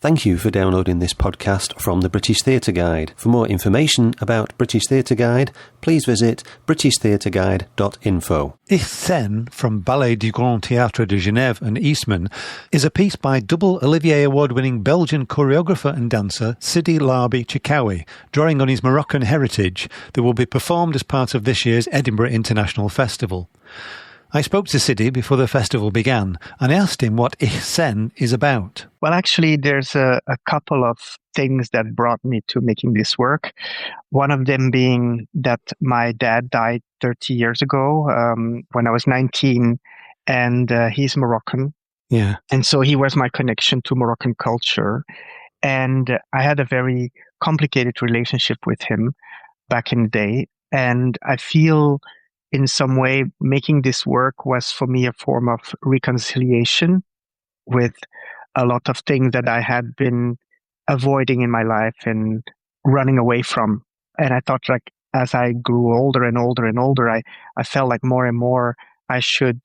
Thank you for downloading this podcast from the British Theatre Guide. For more information about British Theatre Guide, please visit britishtheatreguide.info. Ihsane from Ballet du Grand Théâtre de Genève and Eastman is a piece by double Olivier Award-winning Belgian choreographer and dancer Sidi Larbi Cherkaoui, drawing on his Moroccan heritage, that will be performed as part of this year's Edinburgh International Festival. I spoke to Sidi before the festival began and asked him what Ihsane is about. Well, actually, there's a couple of things that brought me to making this work. One of them being that my dad died 30 years ago when I was 19, and he's Moroccan. Yeah. And so he was my connection to Moroccan culture. And I had a very complicated relationship with him back in the day. And I feel in some way, making this work was for me a form of reconciliation with a lot of things that I had been avoiding in my life and running away from. And I thought, like, as I grew older and older and older, I felt like more and more I should,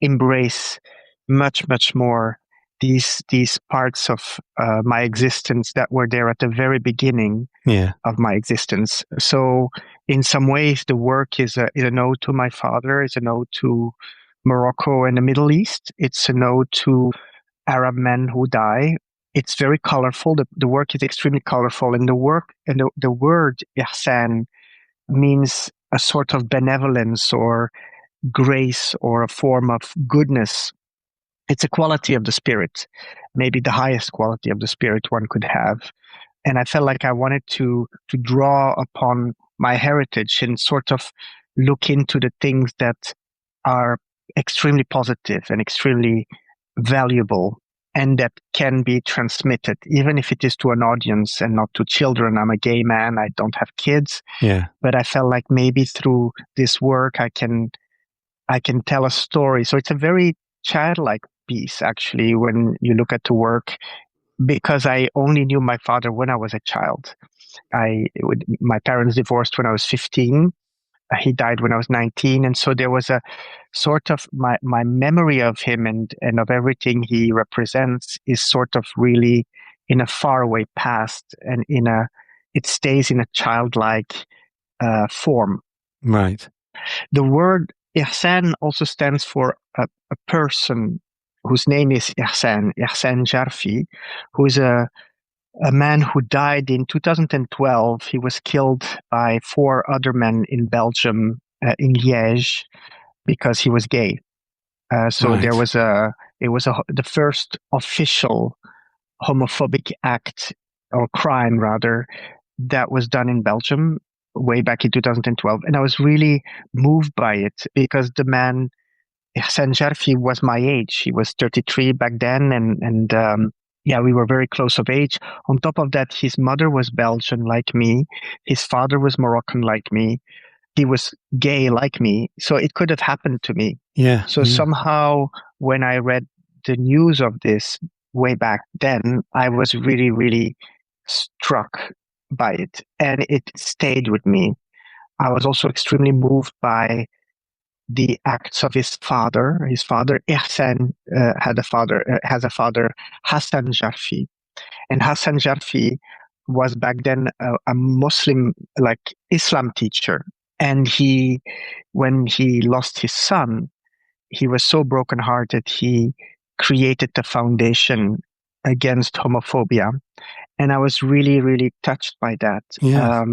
embrace much, much more these parts of my existence that were there at the very beginning of my existence. So in some ways, the work is a ode to my father, is an ode to Morocco and the Middle East. It's an ode to Arab men who die. It's very colorful. The work is extremely colorful. And the word Ihsane means a sort of benevolence or grace or a form of goodness. It's a quality of the spirit, maybe the highest quality of the spirit one could have. And I felt like I wanted to draw upon my heritage and sort of look into the things that are extremely positive and extremely valuable and that can be transmitted, even if it is to an audience and not to children. I'm a gay man. I don't have kids. Yeah. But I felt like maybe through this work, I can tell a story. So it's a very childlike piece, actually, when you look at the work, because I only knew my father when I was a child. My parents divorced when I was 15. He died when I was 19. And so there was a sort of my memory of him and of everything he represents is sort of really in a faraway past, and it stays in a childlike form. Right. The word Ihsane also stands for a person whose name is Ihsane Jarfi, who is a man who died in 2012. He was killed by 4 other men in Belgium, in Liège, because he was gay. So right. There was the first official homophobic act, or crime rather, that was done in Belgium way back in 2012. And I was really moved by it because the man, Ihsane Jarfi, was my age. He was 33 back then, and we were very close of age. On top of that, his mother was Belgian like me. His father was Moroccan like me. He was gay like me. So it could have happened to me. Yeah. So somehow, when I read the news of this way back then, I was really, really struck by it, and it stayed with me. I was also extremely moved by the acts of his father. His father, Ihsane, has a father, Hassan Jarfi. And Hassan Jarfi was back then a Muslim, like Islam teacher. And when he lost his son, he was so brokenhearted, he created the foundation against homophobia. And I was really, really touched by that. Yeah.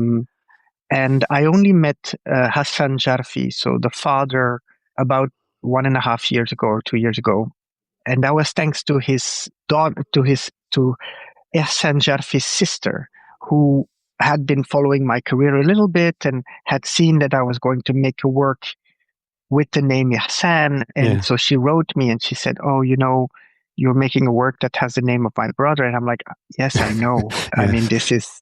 And I only met Hassan Jarfi, so the father, about 1.5 years ago or 2 years ago. And that was thanks to his daughter, to Ihsane Jarfi's sister, who had been following my career a little bit and had seen that I was going to make a work with the name Ihsane. And so she wrote me and she said, "Oh, you're making a work that has the name of my brother." And I'm like, "Yes, I know." I mean, this is,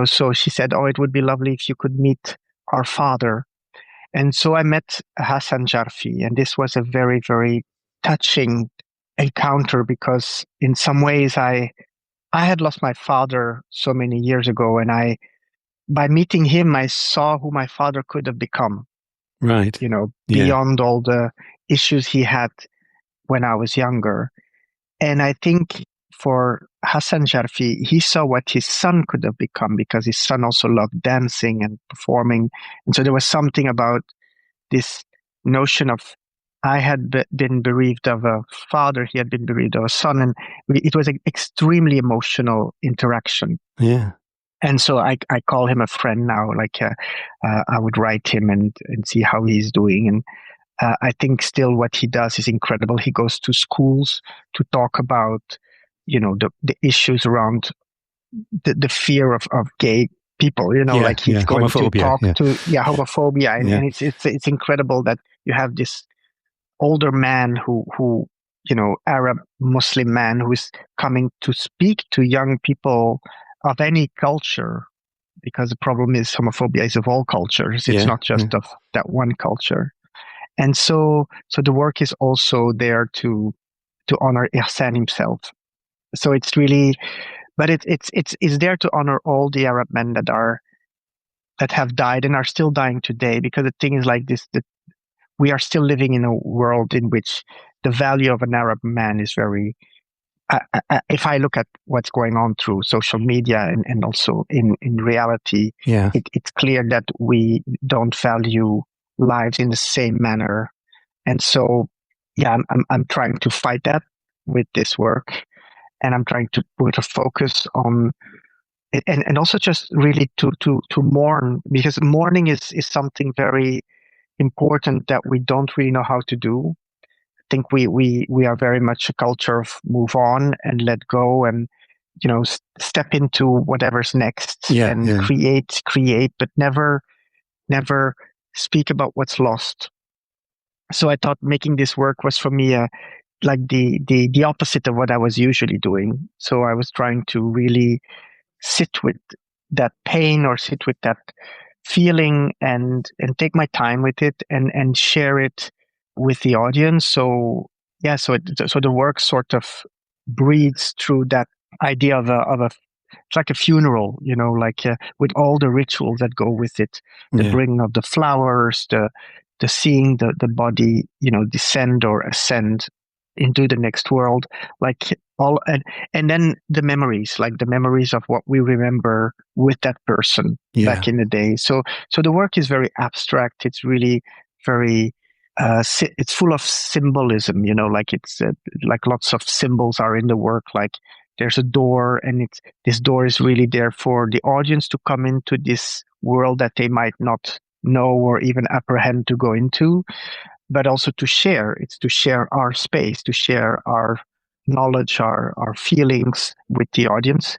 so she said, "Oh, it would be lovely if you could meet our father." And so I met Hassan Jarfi, and this was a very, very touching encounter because in some ways I had lost my father so many years ago, and by meeting him, I saw who my father could have become. Right. Beyond all the issues he had when I was younger. And I think for Hassan Jarfi, he saw what his son could have become because his son also loved dancing and performing. And so there was something about this notion of I had been bereaved of a father, he had been bereaved of a son, and it was an extremely emotional interaction. Yeah. And so I call him a friend now. I would write him and see how he's doing. And I think still what he does is incredible. He goes to schools to talk about, the issues around the fear of gay people, he's going to talk to homophobia. And it's incredible that you have this older man who Arab Muslim man who is coming to speak to young people of any culture, because the problem is homophobia is of all cultures. It's not just of that one culture. And so the work is also there to honor Ihsane himself. So it's really, but it's there to honor all the Arab men that have died and are still dying today, because the thing is like this, that we are still living in a world in which the value of an Arab man is very, if I look at what's going on through social media and also in reality, it's clear that we don't value lives in the same manner. And so, I'm trying to fight that with this work, and I'm trying to put a focus on it, and also just really to mourn, because mourning is something very important that we don't really know how to do. I think we are very much a culture of move on and let go and step into whatever's next create, but never speak about what's lost. So I thought making this work was for me like the opposite of what I was usually doing. So I was trying to really sit with that pain or sit with that feeling and take my time with it and share it with the audience. So the work sort of breathes through that idea of it's like a funeral, with all the rituals that go with it, the bringing of the flowers, the seeing the body, descend or ascend into the next world, and then the memories of what we remember with that person back in the day. So the work is very abstract. It's really very it's full of symbolism, it's like lots of symbols are in the work. Like there's a door, and this door is really there for the audience to come into this world that they might not know or even apprehend to go into, but also to share. It's to share our space, to share our knowledge, our feelings with the audience.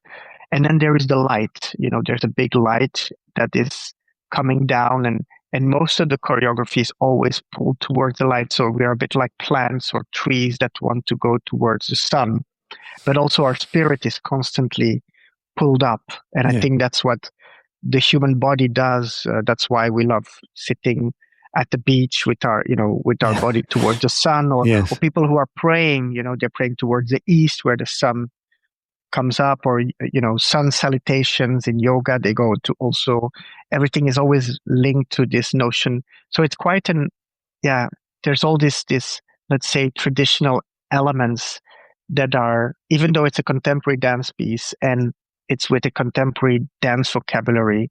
And then there is the light. There's a big light that is coming down, and most of the choreography is always pulled towards the light. So we are a bit like plants or trees that want to go towards the sun, but also our spirit is constantly pulled up. And I think that's what the human body does. That's why we love sitting at the beach with our body towards the sun, or people who are praying, they're praying towards the east where the sun comes up, or, sun salutations in yoga, they go to also, everything is always linked to this notion. So it's quite there's all this, let's say, traditional elements that are, even though it's a contemporary dance piece and it's with a contemporary dance vocabulary,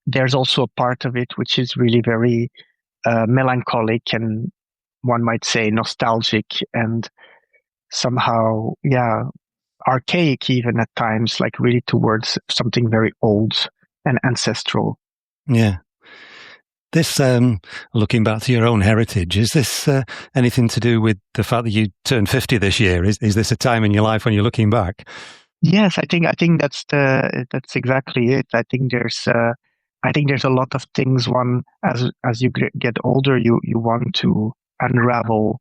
there's also a part of it which is really very melancholic and one might say nostalgic and somehow, archaic even at times, like really towards something very old and ancestral. Yeah. This, looking back to your own heritage, is this anything to do with the fact that you turned 50 this year? Is this a time in your life when you're looking back? Yes, I think that's exactly it. I think there's a lot of things one, as you get older, you want to unravel,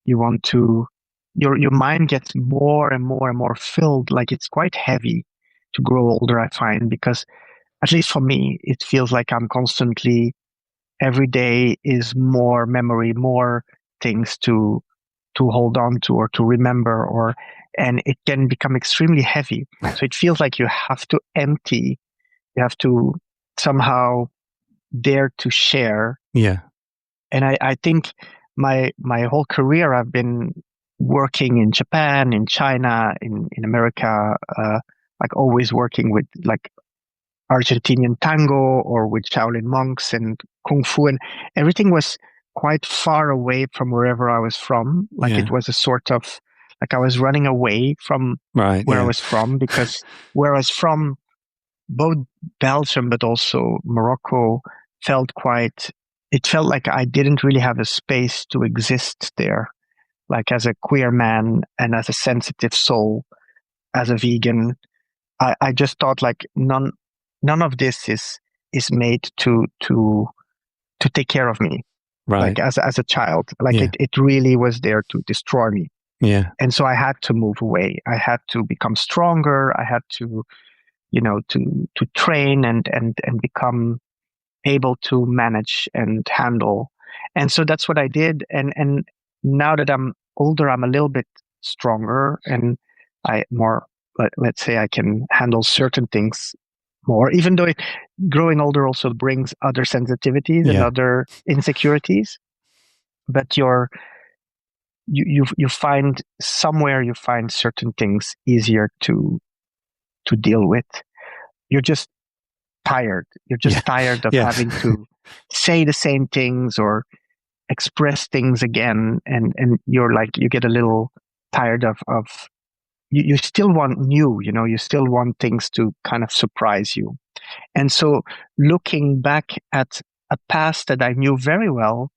you want to, your mind gets more and more and more filled. Like it's quite heavy to grow older, I find, because at least for me, it feels like I'm constantly, every day is more memory, more things to hold on to or to remember, and it can become extremely heavy. So it feels like you have to empty, you have to somehow dare to share. Yeah. And I think my whole career I've been working in Japan, in China, in America, like always working with like Argentinian tango or with Shaolin monks and Kung Fu, and everything was quite far away from wherever I was from. Like it was a sort of, like I was running away from where I was from, because where I was from, both Belgium but also Morocco, it felt like I didn't really have a space to exist there, like as a queer man and as a sensitive soul, as a vegan. I just thought like none of this is made to take care of me, like as a child. Like it really was there to destroy me. Yeah. And so I had to move away. I had to become stronger. I had to, to train and become able to manage and handle. And so that's what I did. And now that I'm older, I'm a little bit stronger, and let's say I can handle certain things more, even though growing older also brings other sensitivities and other insecurities. But you find certain things easier to deal with. You're just tired. You're just tired of having to say the same things or express things again. And you're like, you get a little tired of you still want new, you still want things to kind of surprise you. And so looking back at a past that I knew very well,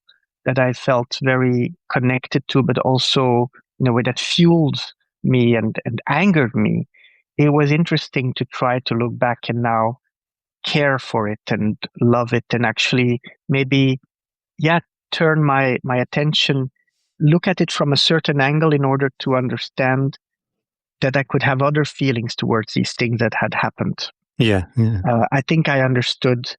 that I felt very connected to, but also in a way that fueled me and angered me, it was interesting to try to look back and now care for it and love it, and actually maybe, turn my attention, look at it from a certain angle in order to understand that I could have other feelings towards these things that had happened. I think I understood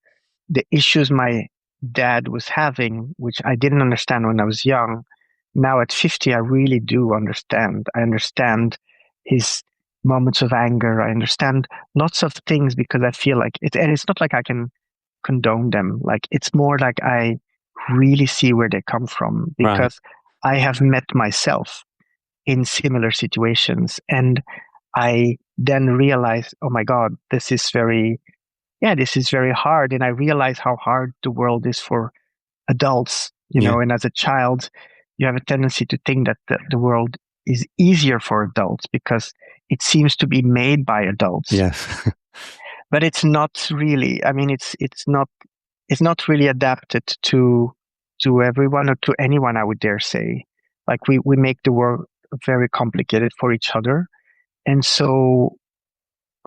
the issues my dad was having, which I didn't understand when I was young. Now at 50, I really do understand. I understand his moments of anger. I understand lots of things because I feel like and it's not like I can condone them. Like it's more like I really see where they come from, because I have met myself in similar situations, and I then realized, oh my God, this is very hard. And I realize how hard the world is for adults, and as a child, you have a tendency to think that the world is easier for adults because it seems to be made by adults. Yes. But it's not really. I mean, it's not really adapted to everyone or to anyone, I would dare say. Like we make the world very complicated for each other. And so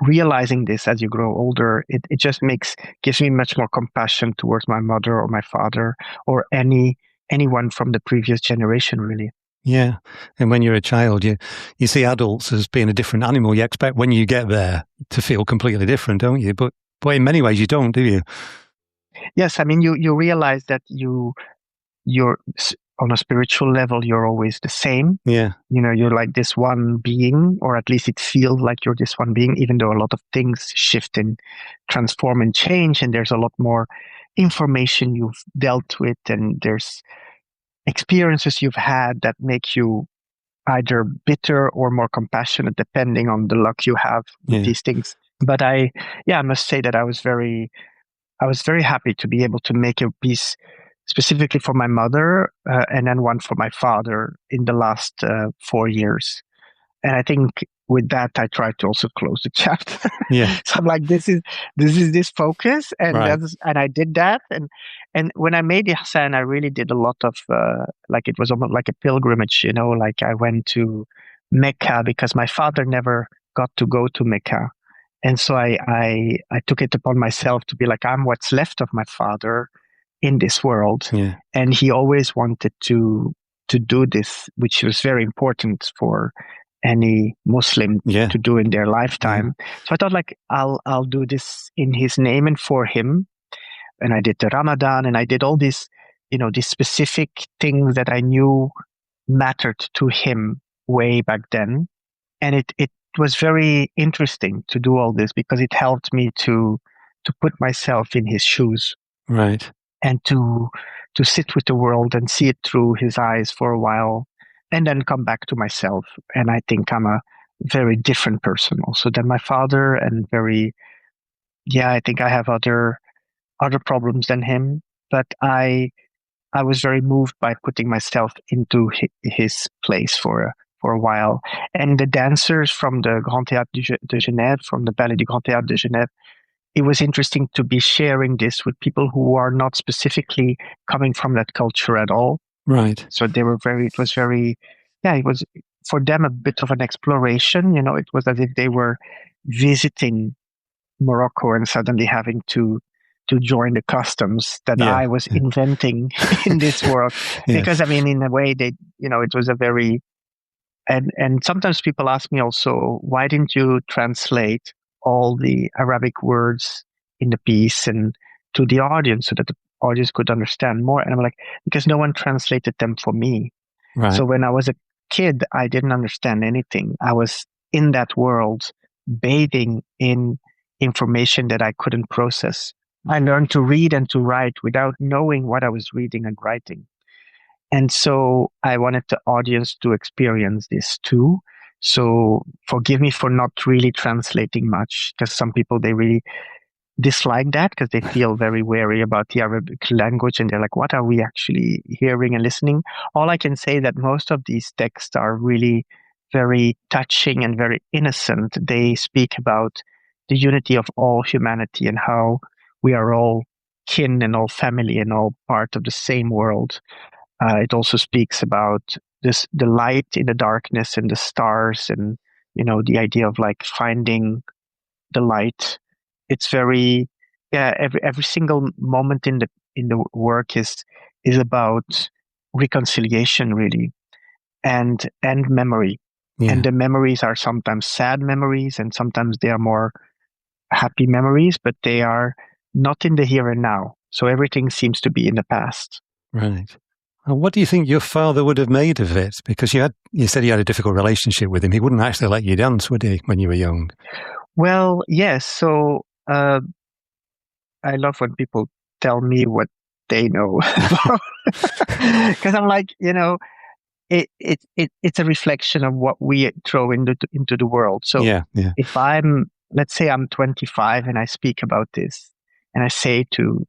realizing this as you grow older, it just gives me much more compassion towards my mother or my father or anyone from the previous generation, really. Yeah. And when you're a child, you see adults as being a different animal. You expect when you get there to feel completely different, don't you? But in many ways you don't, do you? Yes. I mean, you realize that you're on a spiritual level, you're always the same. Yeah. You're like this one being, or at least it feels like you're this one being, even though a lot of things shift and transform and change. And there's a lot more information you've dealt with, and there's experiences you've had that make you either bitter or more compassionate, depending on the luck you have with these things. But I must say that I was very happy to be able to make a piece specifically for my mother, and then one for my father in the last 4 years. And I think with that, I tried to also close the chapter. Yeah. So I'm like, this is this focus, and and I did that. And when I made Ihsane, I really did a lot of like it was almost like a pilgrimage, like I went to Mecca because my father never got to go to Mecca. And so I took it upon myself to be like, I'm what's left of my father in this world. Yeah. And he always wanted to do this, which was very important for any Muslim to do in their lifetime. So I thought like, I'll do this in his name and for him. And I did the Ramadan, and I did all these, these specific things that I knew mattered to him way back then. And it was very interesting to do all this because it helped me to put myself in his shoes. Right. And to sit with the world and see it through his eyes for a while. and then come back to myself. And I think I'm a very different person also than my father, and I think I have other problems than him. But I was very moved by putting myself into his place for a while. And the dancers from the Grand Théâtre de Genève, from the Ballet du Grand Théâtre de Genève, it was interesting to be sharing this with people who are not specifically coming from that culture at all. Right. So it was for them a bit of an exploration. It was as if they were visiting Morocco and suddenly having to join the customs that I was inventing in this world. Yes. Because, in a way, it was a very... And sometimes people ask me also, why didn't you translate all the Arabic words in the piece and to the audience so that the audience could understand more? And I'm like, because no one translated them for me. Right. So when I was a kid, I didn't understand anything. I was in that world, bathing in information that I couldn't process. I learned to read and to write without knowing what I was reading and writing. And so I wanted the audience to experience this too. So forgive me for not really translating much, because some people, they really dislike that because they feel very wary about the Arabic language and they're like, what are we actually hearing and listening? All I can say that most of these texts are really very touching and very innocent. They speak about the unity of all humanity and how we are all kin and all family and all part of the same world. It also speaks about the light in the darkness and the stars, and the idea of like finding the light. It's very every single moment in the work is about reconciliation, really, and memory. Yeah. And the memories are sometimes sad memories and sometimes they are more happy memories, but they are not in the here and now. So everything seems to be in the past. Right. And what do you think your father would have made of it? Because you said you had a difficult relationship with him. He wouldn't actually let you dance, would he, when you were young? Well, yes. So I love when people tell me what they know. Because I'm like, it's a reflection of what we throw into the world. So if let's say I'm 25 and I speak about this and I say to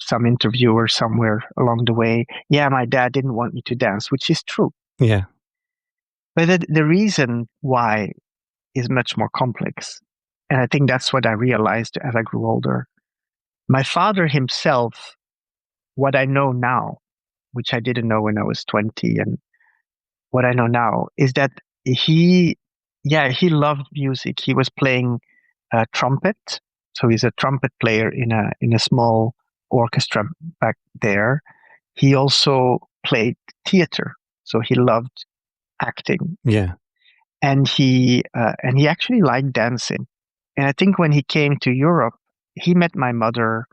some interviewer somewhere along the way, my dad didn't want me to dance, which is true. Yeah. But the reason why is much more complex. And I think that's what I realized as I grew older. My father himself, what I know now, which I didn't know when I was 20, and what I know now is that he loved music. He was playing trumpet. So he's a trumpet player in a small orchestra back there. He also played theater. So he loved acting. Yeah. And he actually liked dancing. And I think when he came to Europe, he met my mother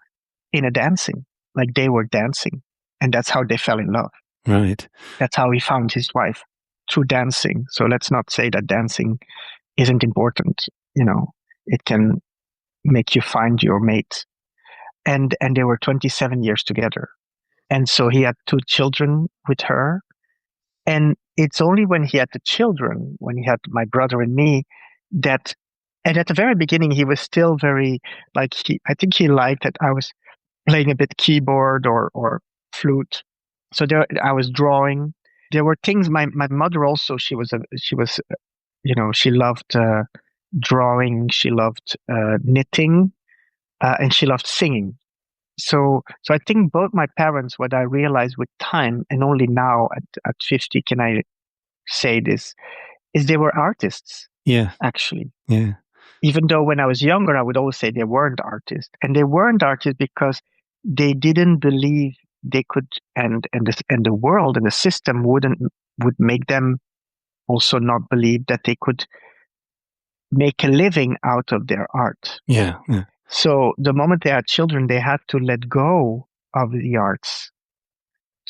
in a dancing, like they were dancing. And that's how they fell in love. Right. That's how he found his wife, through dancing. So let's not say that dancing isn't important. It can make you find your mate. And they were 27 years together. And so he had 2 children with her. And it's only when he had the children, when he had my brother and me, and at the very beginning, he was still very, I think he liked that I was playing a bit keyboard or flute. So I was drawing. There were things, my mother also, she loved drawing, she loved knitting, and she loved singing. So I think both my parents, what I realized with time, and only now at 50 can I say this, is they were artists. Yeah. Actually. Yeah. Even though when I was younger, I would always say they weren't artists. And they weren't artists because they didn't believe they could, and the world and the system would make them also not believe that they could make a living out of their art. Yeah. Yeah. So the moment they had children, they had to let go of the arts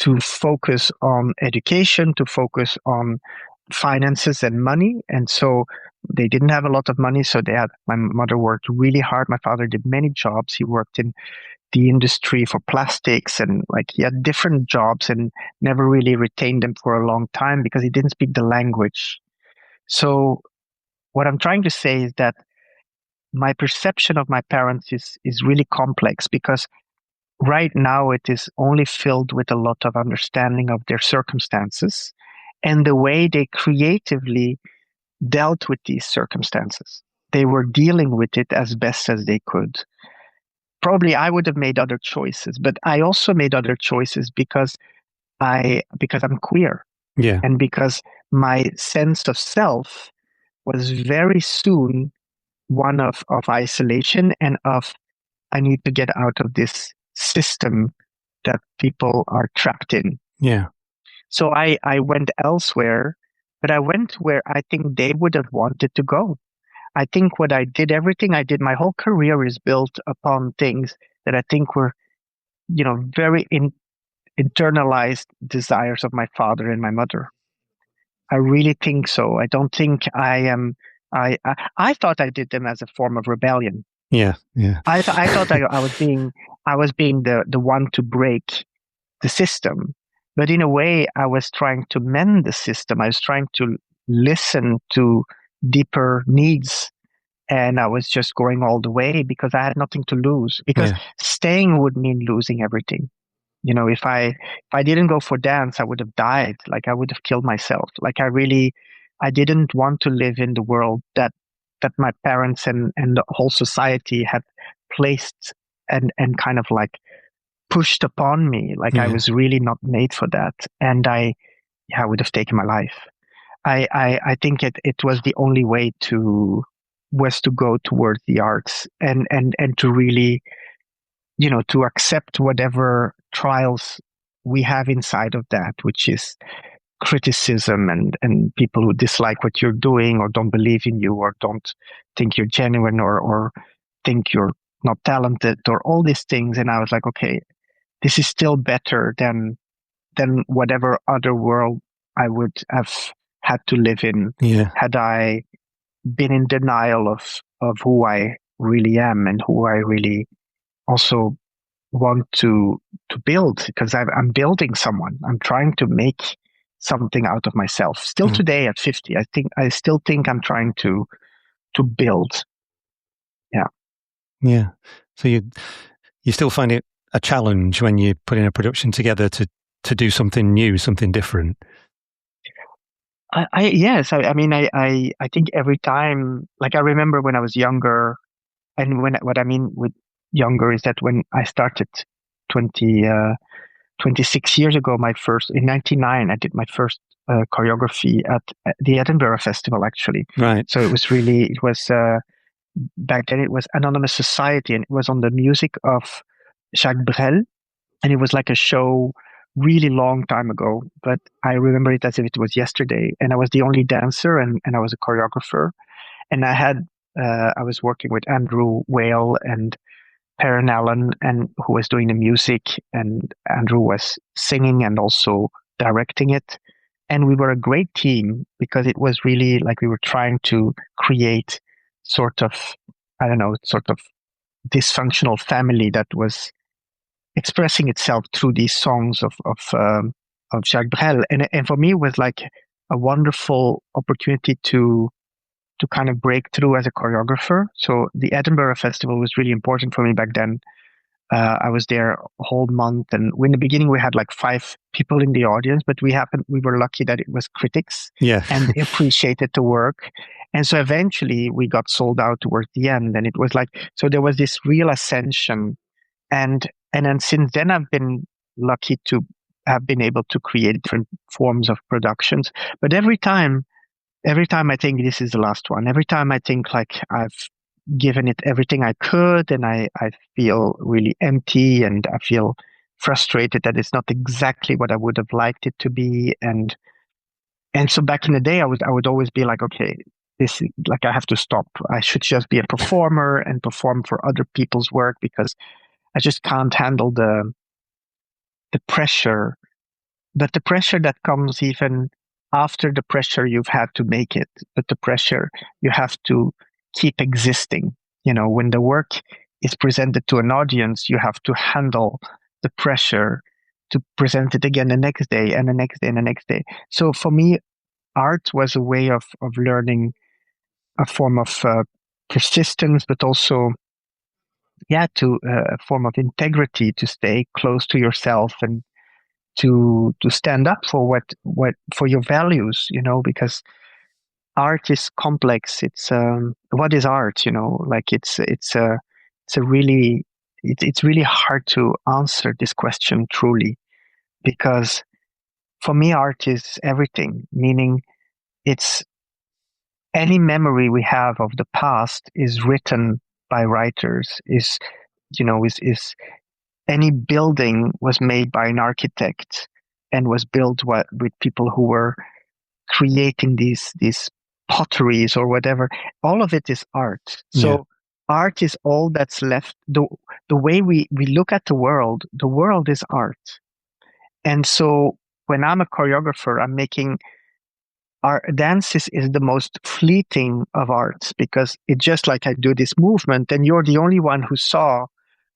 to focus on education, to focus on finances and money. And so they didn't have a lot of money. So my mother worked really hard. My father did many jobs. He worked in the industry for plastics, and like he had different jobs and never really retained them for a long time because he didn't speak the language. So what I'm trying to say is that my perception of my parents is really complex, because right now it is only filled with a lot of understanding of their circumstances and the way they creatively dealt with these circumstances. They were dealing with it as best as they could. Probably I would have made other choices, but I also made other choices because I'm queer. Yeah. And because my sense of self was very soon one of isolation and of, I need to get out of this system that people are trapped in. Yeah. So I went elsewhere, but I went where I think they would have wanted to go. I think everything I did, my whole career is built upon things that I think were, very internalized desires of my father and my mother. I really think so. I don't think I thought I did them as a form of rebellion. Yeah, yeah. I thought I was being the one to break the system, but in a way, I was trying to mend the system. I was trying to listen to deeper needs, and I was just going all the way because I had nothing to lose. Because staying would mean losing everything. If I didn't go for dance, I would have died. Like I would have killed myself. Like I didn't want to live in the world that my parents and the whole society had placed and kind of like pushed upon me. Like I was really not made for that. And I would have taken my life. I think it was the only way to go towards the arts and to really, to accept whatever trials we have inside of that, which is criticism and people who dislike what you're doing or don't believe in you or don't think you're genuine or think you're not talented or all these things. And I was like, okay, this is still better than whatever other world I would have had to live in had I been in denial of who I really am and who I really also want to build, because I'm building someone. I'm trying to make something out of myself. Still today at 50, I still think I'm trying to build. Yeah. Yeah. So you still find it a challenge when you're putting a production together to do something new, something different? Yes. I mean, I think every time, like I remember when I was younger, and what I mean with younger is that when I started 26 years ago, in 1999, I did my first choreography at the Edinburgh Festival, actually. Right. So back then it was Anonymous Society, and it was on the music of Jacques Brel, and it was like a show really long time ago, but I remember it as if it was yesterday, and I was the only dancer and I was a choreographer, and I was working with Andrew Whale and Perrin Allen, and who was doing the music, and Andrew was singing and also directing it. And we were a great team because it was really like we were trying to create sort of dysfunctional family that was expressing itself through these songs of Jacques Brel. And for me, it was like a wonderful opportunity to kind of break through as a choreographer. So the Edinburgh Festival was really important for me back then. I was there a whole month, and in the beginning we had like 5 people in the audience, but we were lucky that it was critics, and they appreciated the work. And so eventually we got sold out towards the end, and it was like, so there was this real ascension. And then since then I've been lucky to have been able to create different forms of productions. But every time I think this is the last one, every time I think like I've given it everything I could, and I feel really empty, and I feel frustrated that it's not exactly what I would have liked it to be. And so back in the day, I would always be like, okay, this, like, I have to stop. I should just be a performer and perform for other people's work, because I just can't handle the pressure. But the pressure that comes even after the pressure you've had to make it, but the pressure you have to keep existing. When the work is presented to an audience, you have to handle the pressure to present it again the next day and the next day and the next day. So for me, art was a way of learning a form of persistence, but also, to a form of integrity, to stay close to yourself and to stand up for what for your values, because art is complex. It's what is art? Like it's really hard to answer this question truly, because for me, art is everything. Meaning, it's any memory we have of the past is written by writers. Is any building was made by an architect and was built with people who were creating these potteries or whatever. All of it is art. So art is all that's left. The way we look at the world is art. And so when I'm a choreographer, I'm making our dance is the most fleeting of arts, because it's just like I do this movement and you're the only one who saw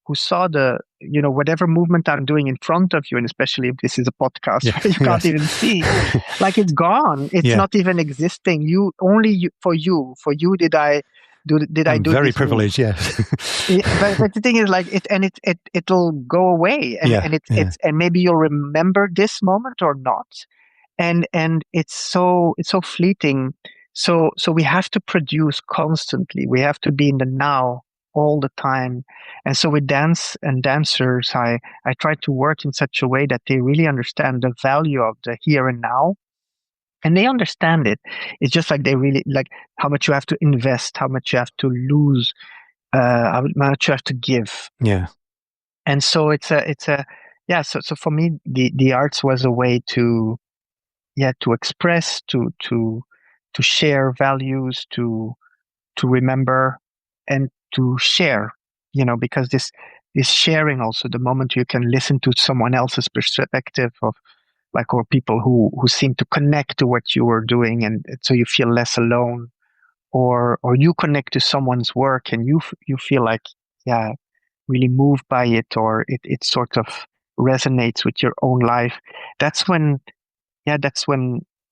the, whatever movement I'm doing in front of you, and especially if this is a podcast, you can't even see, like it's gone. It's not even existing. For you did I do very this privileged, yes. But the thing is, like it'll go away, and and maybe you'll remember this moment or not, and it's so fleeting. So we have to produce constantly. We have to be in the now all the time. And so with dance and dancers, I try to work in such a way that they really understand the value of the here and now. And they understand it. It's just like they really like how much you have to invest, how much you have to lose, how much you have to give. Yeah. And so so for me, the arts was a way to express, to share values, to remember, and to share, because this sharing also, the moment you can listen to someone else's perspective of, like, or people who seem to connect to what you are doing, and so you feel less alone, or you connect to someone's work and you feel like, really moved by it, or it sort of resonates with your own life. That's when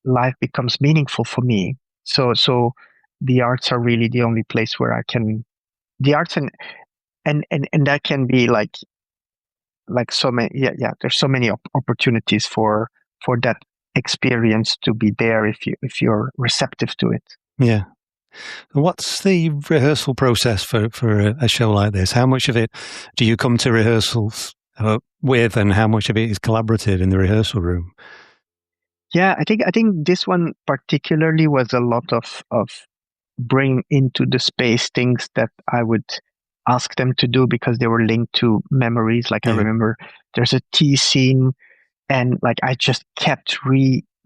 life becomes meaningful for me. So the arts are really the only place where I can, the arts and that can be like so many, there's so many opportunities for that experience to be there if you're receptive to it. Yeah. What's the rehearsal process for a show like this? How much of it do you come to rehearsals with, and how much of it is collaborative in the rehearsal room? Yeah, I think this one particularly was a lot of bring into the space things that I would ask them to do because they were linked to memories. Like I remember there's a tea scene, and like I just kept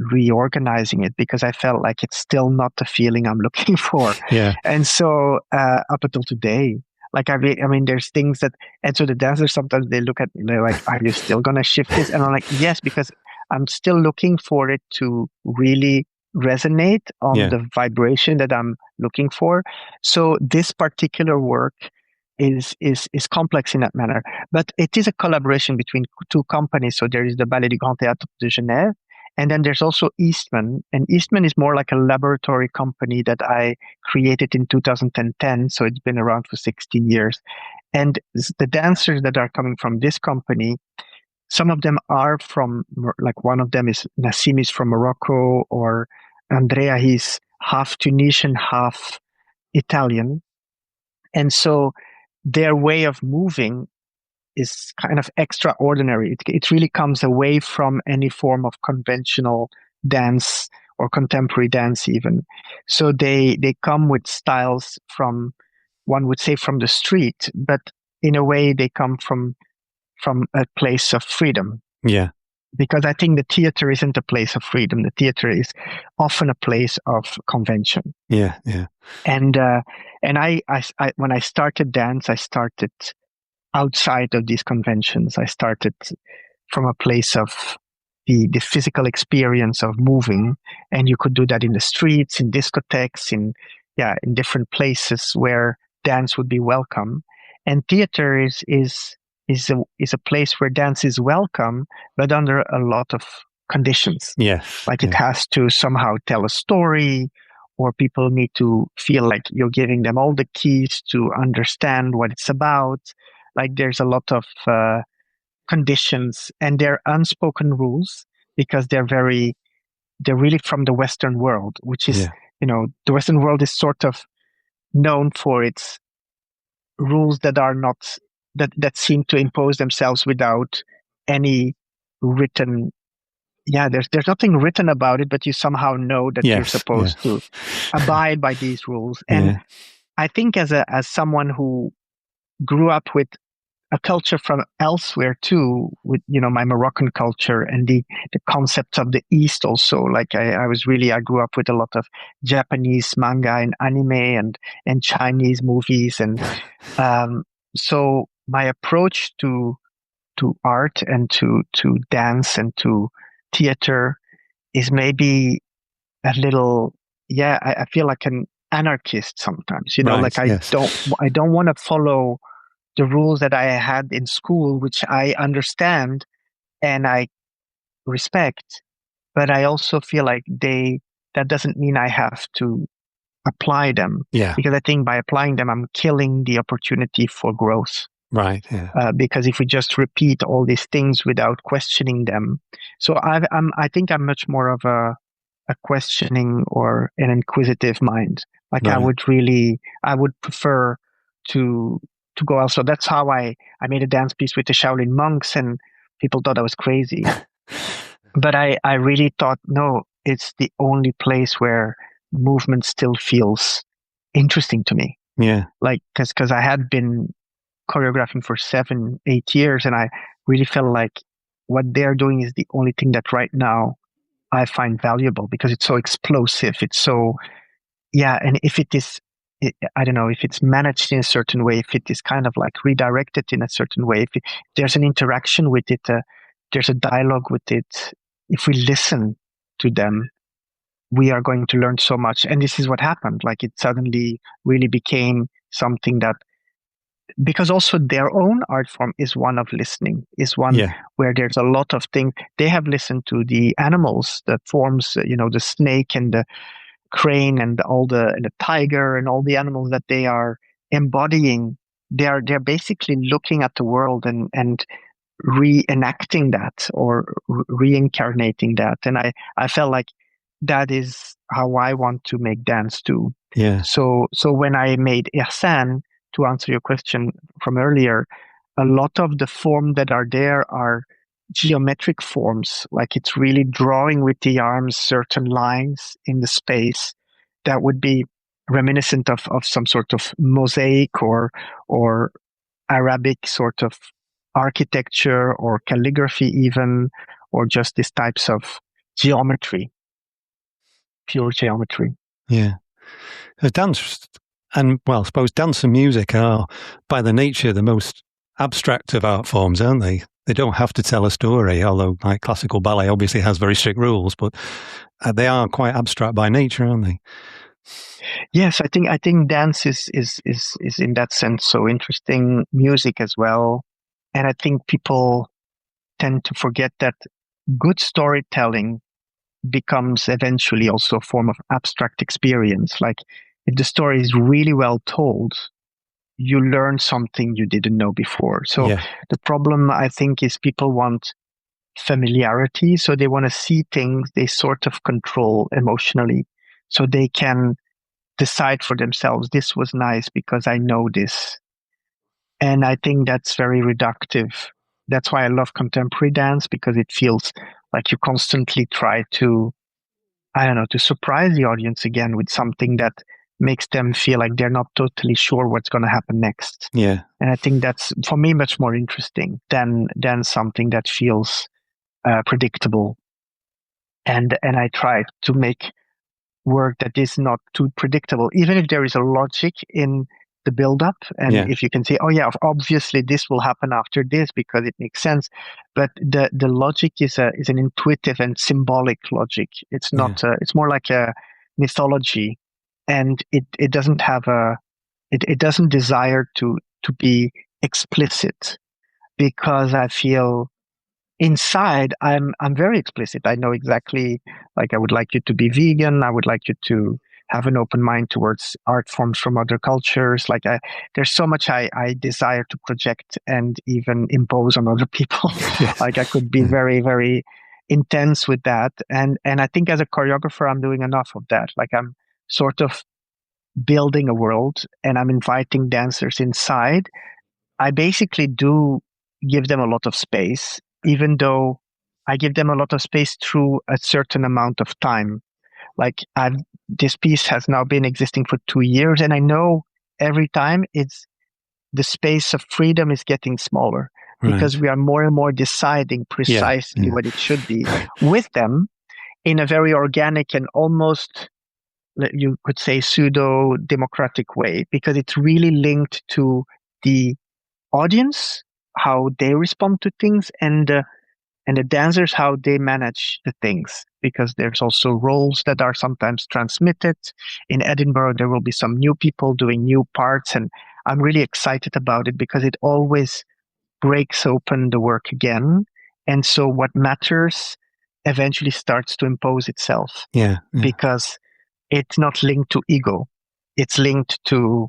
reorganizing it because I felt like it's still not the feeling I'm looking for. Yeah. And so up until today, like I mean, there's things that, and so the dancers sometimes they look at me, they're like, "Are you still gonna shift this?" And I'm like, "Yes," because I'm still looking for it to really resonate on the vibration that I'm looking for. So this particular work is complex in that manner, but it is a collaboration between two companies. So there is the Ballet du Grand Théâtre de Genève, and then there's also Eastman. And Eastman is more like a laboratory company that I created in 2010. So it's been around for 16 years. And the dancers that are coming from this company, some of them are from, like one of them is Nassim is from Morocco, or Andrea, he's half Tunisian, half Italian. And so their way of moving is kind of extraordinary. It really comes away from any form of conventional dance or contemporary dance even. So they come with styles from, one would say, from the street, but in a way they come from a place of freedom. Yeah. Because I think the theater isn't a place of freedom. The theater is often a place of convention. Yeah, yeah. And I when I started dance, I started outside of these conventions. I started from a place of the physical experience of moving, and you could do that in the streets, in discotheques, in different places where dance would be welcome. And theater is a place where dance is welcome, but under a lot of conditions. Yes. Like it has to somehow tell a story, or people need to feel like you're giving them all the keys to understand what it's about. Like there's a lot of conditions, and they're unspoken rules because they're really from the Western world, which is, the Western world is sort of known for its rules that are not, that seem to impose themselves without any written, there's nothing written about it, but you somehow know that you're supposed to abide by these rules. And I think as someone who grew up with a culture from elsewhere too, with, my Moroccan culture and the concepts of the East also. Like I grew up with a lot of Japanese manga and anime and Chinese movies. And so my approach to art and to dance and to theater is maybe a little, I feel like an anarchist sometimes, I don't want to follow the rules that I had in school, which I understand and I respect, but I also feel like that doesn't mean I have to apply them. Yeah. Because I think by applying them, I'm killing the opportunity for growth. Right. Yeah. Because if we just repeat all these things without questioning them, so I think I'm much more of a questioning or an inquisitive mind. Like right. I would prefer to go elsewhere. That's how I made a dance piece with the Shaolin monks, and people thought I was crazy. But I really thought, no, it's the only place where movement still feels interesting to me. Yeah. Like, because I had been choreographing for 7-8 years, and I really felt like what they're doing is the only thing that right now I find valuable, because it's so explosive. It's so, and if it is, I don't know, if it's managed in a certain way, if it is kind of like redirected in a certain way, if there's an interaction with it, there's a dialogue with it, if we listen to them, we are going to learn so much. And this is what happened. Like it suddenly really became something that, because also their own art form is one of listening, is one where there's a lot of things. They have listened to the animals, the forms, the snake and the crane and the tiger and all the animals that they are embodying. They're basically looking at the world and reenacting that or reincarnating that. And I felt like that is how I want to make dance too. Yeah. So when I made Ihsane, to answer your question from earlier, a lot of the forms that are there are geometric forms. Like it's really drawing with the arms certain lines in the space that would be reminiscent of some sort of mosaic or Arabic sort of architecture or calligraphy even, or just these types of geometry, pure geometry. Yeah. Dance and, well, I suppose dance and music are, by their nature, the most abstract of art forms, aren't they? They don't have to tell a story, although like classical ballet obviously has very strict rules, but they are quite abstract by nature, aren't they? Yes, I think dance is in that sense so interesting. Music as well. And I think people tend to forget that good storytelling becomes eventually also a form of abstract experience. Like if the story is really well told, you learn something you didn't know before. So the problem, I think, is people want familiarity. So they want to see things they sort of control emotionally. So they can decide for themselves, this was nice because I know this. And I think that's very reductive. That's why I love contemporary dance, because it feels like you constantly try to, to surprise the audience again with something that makes them feel like they're not totally sure what's going to happen next. Yeah. And I think that's, for me, much more interesting than something that feels predictable. And I try to make work that is not too predictable, even if there is a logic in the build-up, and if you can say, obviously this will happen after this because it makes sense, but the logic is an intuitive and symbolic logic. It's not. It's more like a mythology, and it doesn't have it doesn't desire to to be explicit, because I feel inside I'm very explicit. I know exactly, like, I would like you to be vegan. I would like you to have an open mind towards art forms from other cultures. Like, there's so much I desire to project and even impose on other people. Yes. Like, I could be very, very intense with that. And I think as a choreographer, I'm doing enough of that. Like, I'm sort of building a world and I'm inviting dancers inside. I basically do give them a lot of space, even though I give them a lot of space through a certain amount of time. Like, this piece has now been existing for 2 years, and I know every time the space of freedom is getting smaller, because we are more and more deciding precisely what it should be with them in a very organic and almost, you could say, pseudo-democratic way, because it's really linked to the audience, how they respond to things, and the dancers, how they manage the things, because there's also roles that are sometimes transmitted. In Edinburgh, there will be some new people doing new parts, and I'm really excited about it because it always breaks open the work again. And so what matters eventually starts to impose itself. Because it's not linked to ego. It's linked to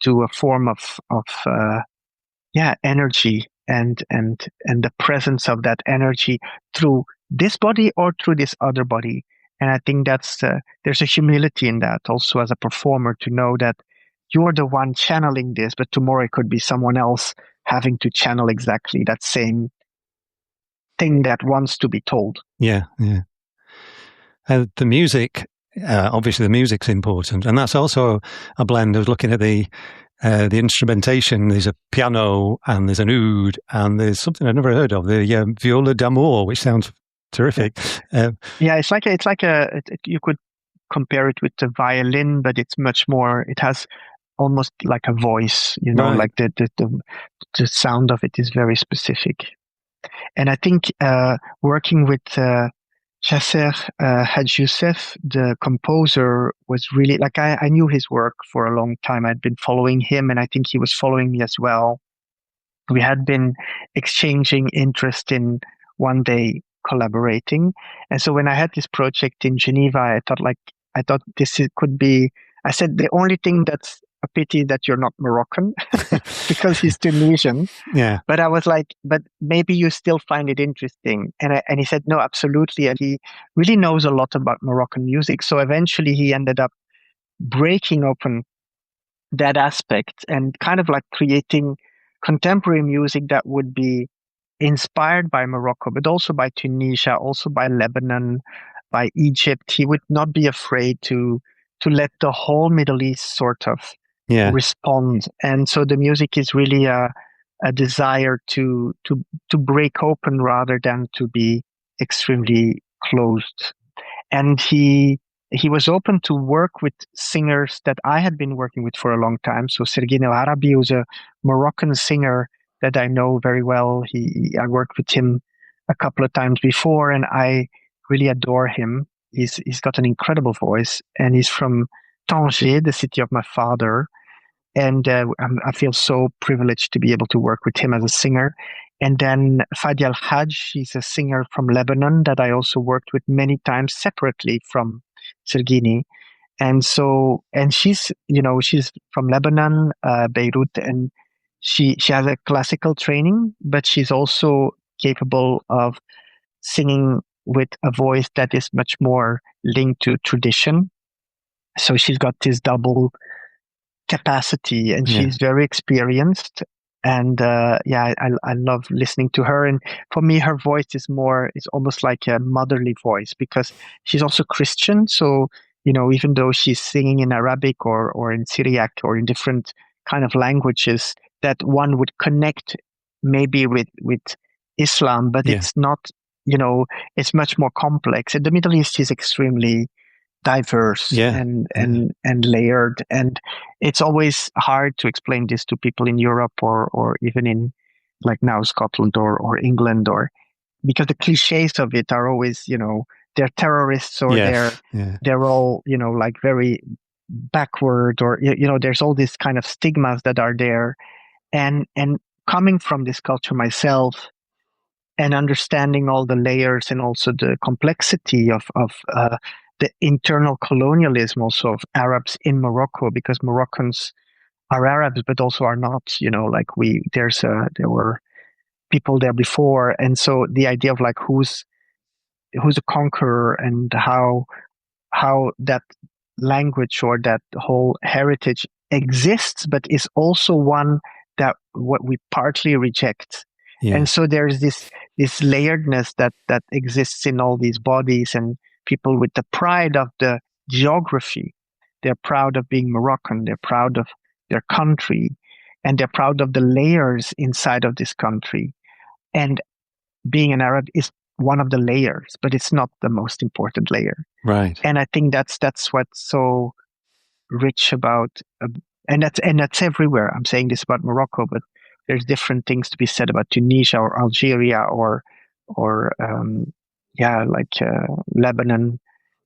a form of energy. And the presence of that energy through this body or through this other body. And I think there's a humility in that also as a performer, to know that you're the one channeling this, but tomorrow it could be someone else having to channel exactly that same thing that wants to be told. The music, obviously the music's important, and that's also a blend. I was looking at the instrumentation. There's a piano and there's an oud and there's something I've never heard of, the viola d'amour, which sounds terrific. It's like you could compare it with the violin, but it's much more. It has almost like a voice, like the sound of it is very specific. And I think working with Yasser Hadj Youssef, the composer, was really, like, I knew his work for a long time. I'd been following him, and I think he was following me as well. We had been exchanging interest in one day collaborating. And so when I had this project in Geneva, I thought could be, I said, the only thing that's a pity that you're not Moroccan, because he's Tunisian. But I was like, but maybe you still find it interesting. And he said, no, absolutely. And he really knows a lot about Moroccan music. So eventually he ended up breaking open that aspect and kind of like creating contemporary music that would be inspired by Morocco, but also by Tunisia, also by Lebanon, by Egypt. He would not be afraid to let the whole Middle East sort of respond. And so the music is really a desire to break open rather than to be extremely closed. And he was open to work with singers that I had been working with for a long time. So Serguine El Arabi, who's a Moroccan singer that I know very well. I worked with him a couple of times before, and I really adore him. He's got an incredible voice, and he's from Tanger, the city of my father. And I feel so privileged to be able to work with him as a singer. And then Fadi Al-Hajj, she's a singer from Lebanon that I also worked with many times separately from Serguine. And she's from Lebanon, Beirut, and she has a classical training, but she's also capable of singing with a voice that is much more linked to tradition. So she's got this double capacity, and she's very experienced. And I love listening to her. And for me, her voice is almost like a motherly voice, because she's also Christian. So, even though she's singing in Arabic or in Syriac or in different kind of languages that one would connect maybe with Islam, but it's not, it's much more complex. In the Middle East is extremely diverse and layered, and it's always hard to explain this to people in Europe or even in, like, now Scotland or England, or because the cliches of it are always, they're terrorists, or they're all, like very backward, or there's all these kind of stigmas that are there. And coming from this culture myself and understanding all the layers and also the complexity of the internal colonialism also of Arabs in Morocco, because Moroccans are Arabs but also are not, like there were people there before. And so the idea of like who's a conqueror and how that language or that whole heritage exists, but is also one that what we partly reject. Yeah. And so there's this layeredness that exists in all these bodies, and people with the pride of the geography. They're proud of being Moroccan. They're proud of their country, and they're proud of the layers inside of this country. And being an Arab is one of the layers, but it's not the most important layer. Right. And I think that's what's so rich about, and that's everywhere. I'm saying this about Morocco, but there's different things to be said about Tunisia or Algeria or Lebanon.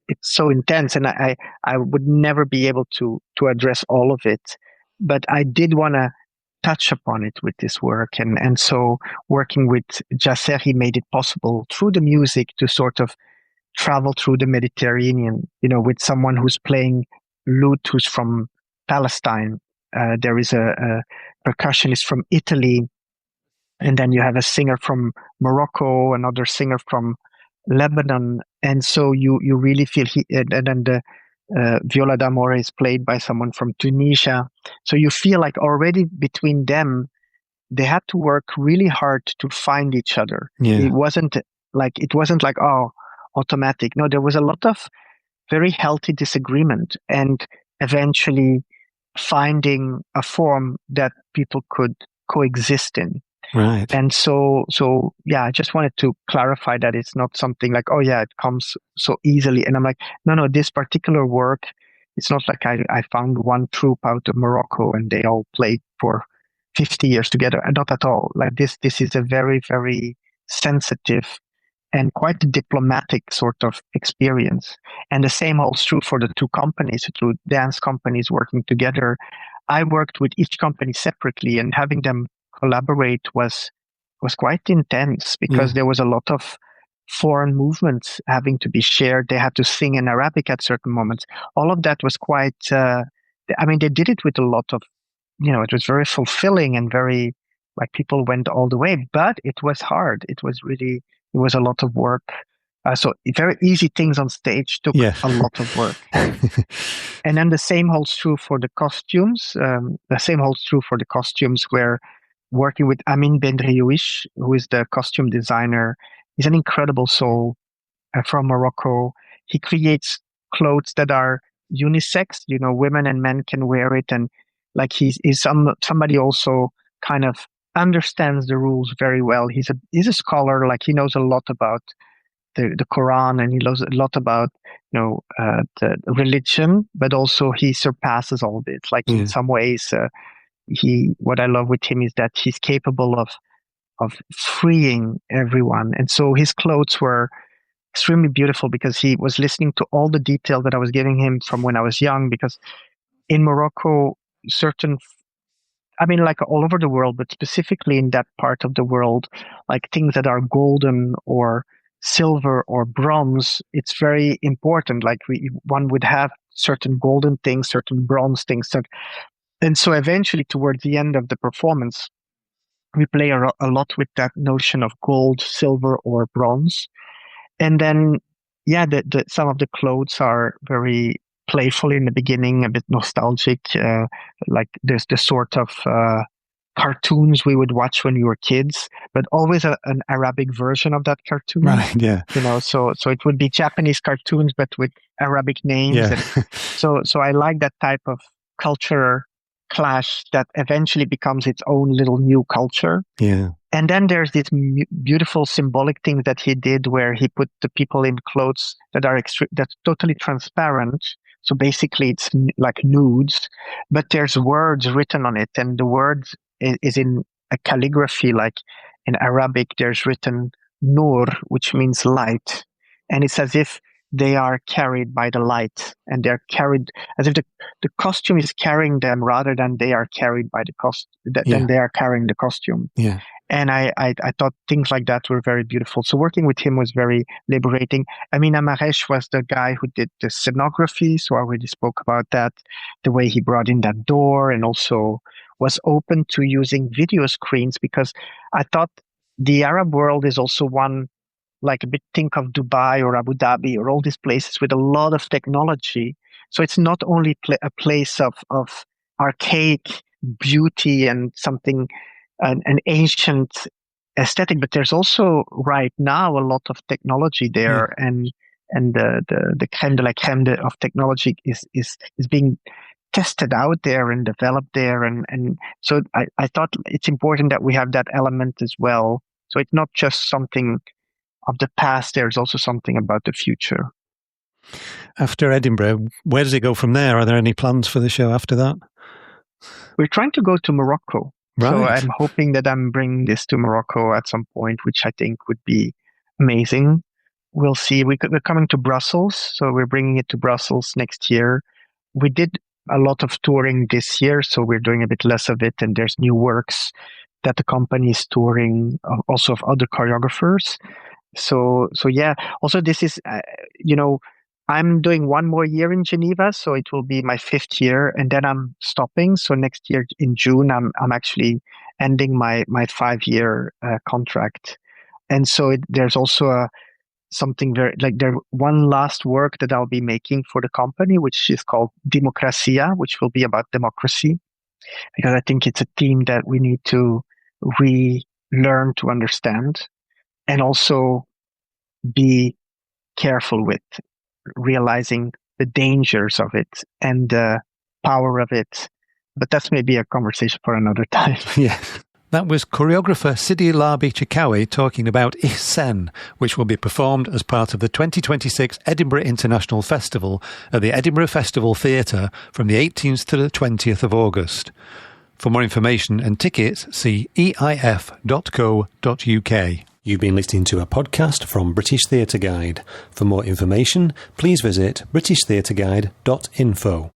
It's so intense, and I would never be able to address all of it, but I did want to touch upon it with this work. And so working with Jasser, he made it possible through the music to sort of travel through the Mediterranean, with someone who's playing lute who's from Palestine. There is a percussionist from Italy, and then you have a singer from Morocco, another singer from Lebanon. And so you really feel and then the Viola d'Amore is played by someone from Tunisia. So you feel like already between them, they had to work really hard to find each other. Yeah. It wasn't like, oh, automatic. No, there was a lot of very healthy disagreement and eventually finding a form that people could coexist in. Right. And so yeah, I just wanted to clarify that it's not something like, oh yeah, it comes so easily. And I'm like, no, this particular work, it's not like I found one troupe out of Morocco and they all played for 50 years together. Not at all. Like this is a very, very sensitive and quite diplomatic sort of experience. And the same holds true for the two companies, the two dance companies working together. I worked with each company separately, and having them collaborate was quite intense because there was a lot of foreign movements having to be shared. They had to sing in Arabic at certain moments. All of that was quite, they did it with a lot of, it was very fulfilling and very, like, people went all the way, but it was hard. It was a lot of work. So very easy things on stage took a lot of work. And then the same holds true for the costumes. Where working with Amin Bendriouish, who is the costume designer, he's an incredible soul from Morocco. He creates clothes that are unisex, women and men can wear it. And like he's somebody also kind of understands the rules very well. He's a scholar, like he knows a lot about the Quran, and he knows a lot about the religion, but also he surpasses all of it. Like in some ways, what I love with him is that he's capable of freeing everyone. And so his clothes were extremely beautiful because he was listening to all the detail that I was giving him from when I was young. Because in Morocco, like all over the world, but specifically in that part of the world, like things that are golden or silver or bronze, it's very important. Like one would have certain golden things, certain bronze things. And so eventually towards the end of the performance, we play a lot with that notion of gold, silver, or bronze. And then, some of the clothes are very playful in the beginning, a bit nostalgic. Like there's the sort of cartoons we would watch when we were kids, but always an Arabic version of that cartoon. Right, yeah. So it would be Japanese cartoons, but with Arabic names. Yeah. And so I like that type of culture clash that eventually becomes its own little new culture. Yeah. And then there's these beautiful symbolic things that he did where he put the people in clothes that's totally transparent. So basically it's like nudes, but there's words written on it, and the words is in a calligraphy. Like in Arabic, there's written Nur, which means light. And it's as if they are carried by the light, and they're carried as if the costume is carrying them rather than they are carried by than they are carrying the costume. Yeah. And I thought things like that were very beautiful. So working with him was very liberating. Amina Maresh was the guy who did the scenography. So I already spoke about that, the way he brought in that door, and also was open to using video screens, because I thought the Arab world is also one, like a bit think of Dubai or Abu Dhabi or all these places with a lot of technology. So it's not only a place of archaic beauty and something, an ancient aesthetic, but there's also right now a lot of technology there, and the crème de la crème of technology is being tested out there and developed there, and so I thought it's important that we have that element as well. So it's not just something of the past, there's also something about the future. After Edinburgh, where does it go from there? Are there any plans for the show after that? We're trying to go to Morocco. Right. So I'm hoping that I'm bringing this to Morocco at some point, which I think would be amazing. We'll see. We're coming to Brussels, so we're bringing it to Brussels next year. We did a lot of touring this year, so we're doing a bit less of it, and there's new works that the company is touring, also of other choreographers. So yeah. Also, this is, I'm doing one more year in Geneva, so it will be my 5th year, and then I'm stopping. So next year in June, I'm actually ending my 5-year contract. And so there's also something very, like, there one last work that I'll be making for the company, which is called Democracia, which will be about democracy, because I think it's a theme that we need to relearn to understand, and also be careful with, realizing the dangers of it and the power of it. But that's maybe a conversation for another time. Yeah. That was choreographer Sidi Larbi Cherkaoui talking about Ihsane, which will be performed as part of the 2026 Edinburgh International Festival at the Edinburgh Festival Theatre from the 18th to the 20th of August. For more information and tickets, see eif.co.uk. You've been listening to a podcast from British Theatre Guide. For more information, please visit britishtheatreguide.info.